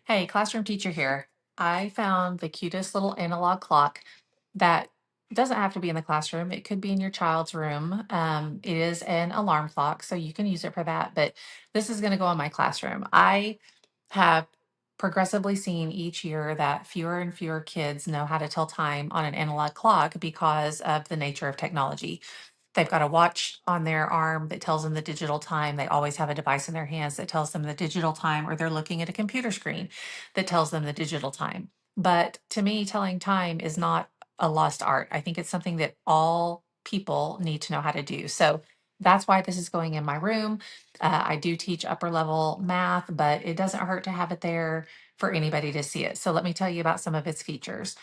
Hey, classroom teacher here. I found the cutest little analog clock that doesn't have to be in the classroom. It could be in your child's room. It is an alarm clock, so you can use it for that. But this is going to go in my classroom. I have progressively seen each year that fewer and fewer kids know how to tell time on an analog clock because of the nature of technology. They've got a watch on their arm that tells them the digital time. They always have a device in their hands that tells them the digital time, or they're looking at a computer screen that tells them the digital time. But to me, telling time is not a lost art. I think it's something that all people need to know how to do. So that's why this is going in my room. I do teach upper level math, but it doesn't hurt to have it there for anybody to see it. So let me tell you about some of its features.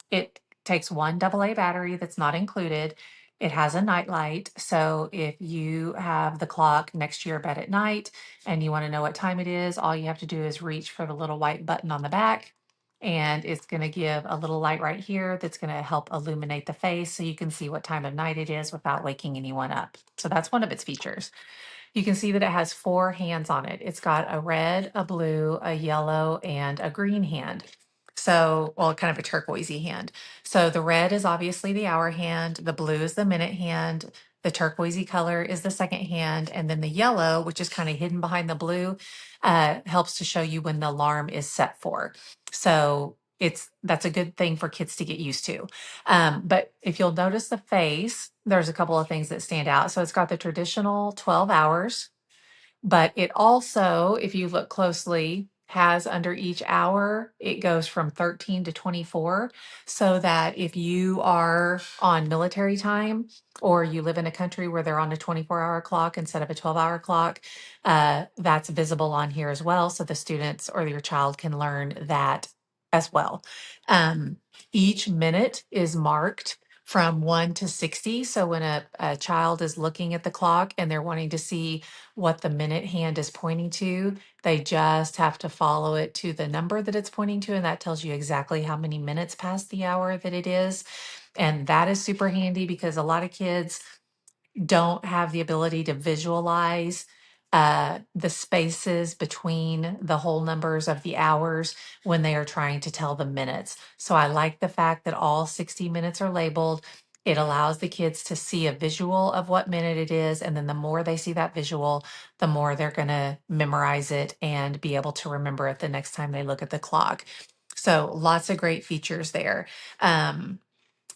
It takes one AA battery that's not included. It has a night light. So if you have the clock next to your bed at night and you want to know what time it is, all you have to do is reach for the little white button on the back. And it's going to give a little light right here that's going to help illuminate the face so you can see what time of night it is without waking anyone up. So that's one of its features. You can see that it has four hands on it. It's got a red, a blue, a yellow, and a green hand. So, well, kind of a turquoisey hand. So the red is obviously the hour hand, the blue is the minute hand, the turquoisey color is the second hand, and then the yellow, which is kind of hidden behind the blue, helps to show you when the alarm is set for. So that's a good thing for kids to get used to. But if you'll notice the face, there's a couple of things that stand out. So it's got the traditional 12 hours, but it also, if you look closely, has under each hour, it goes from 13 to 24. So that if you are on military time or you live in a country where they're on a 24-hour clock instead of a 12-hour clock, that's visible on here as well. So the students or your child can learn that as well. Um, each minute is marked from 1 to 60. So when a child is looking at the clock and they're wanting to see what the minute hand is pointing to, they just have to follow it to the number that it's pointing to, and that tells you exactly how many minutes past the hour that it is. And that is super handy because a lot of kids don't have the ability to visualize the spaces between the whole numbers of the hours when they are trying to tell the minutes. So I like the fact that all 60 minutes are labeled. It allows the kids to see a visual of what minute it is. And then the more they see that visual, the more they're going to memorize it and be able to remember it the next time they look at the clock. So lots of great features there.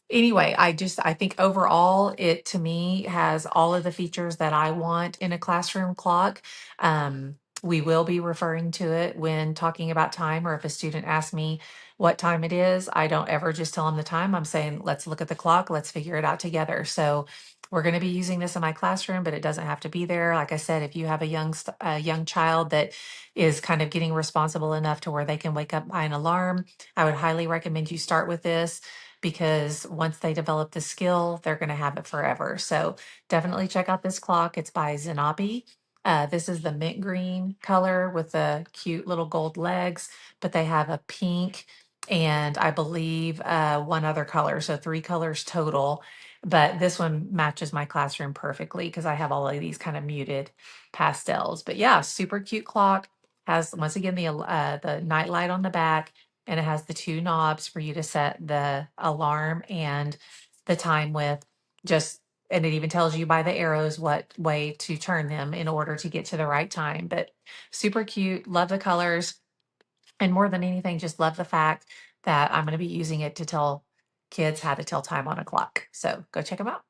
Anyway, I think overall it to me has all of the features that I want in a classroom clock. We will be referring to it when talking about time, or if a student asks me what time it is, I don't ever just tell them the time. I'm saying, let's look at the clock, let's figure it out together. So we're going to be using this in my classroom, but it doesn't have to be there. Like I said, if you have a young child that is kind of getting responsible enough to where they can wake up by an alarm, I would highly recommend you start with this because once they develop the skill, they're going to have it forever. So definitely check out this clock. It's by Zonopy. This is the mint green color with the cute little gold legs, but they have a pink and I believe one other color. So three colors total. But this one matches my classroom perfectly because I have all of these kind of muted pastels. But yeah, super cute clock. Has once again the night light on the back, and it has the two knobs for you to set the alarm and the time with. Just and it even tells you by the arrows what way to turn them in order to get to the right time. But super cute, love the colors, and more than anything, just love the fact that I'm going to be using it to tell kids how to tell time on a clock. So go check them out.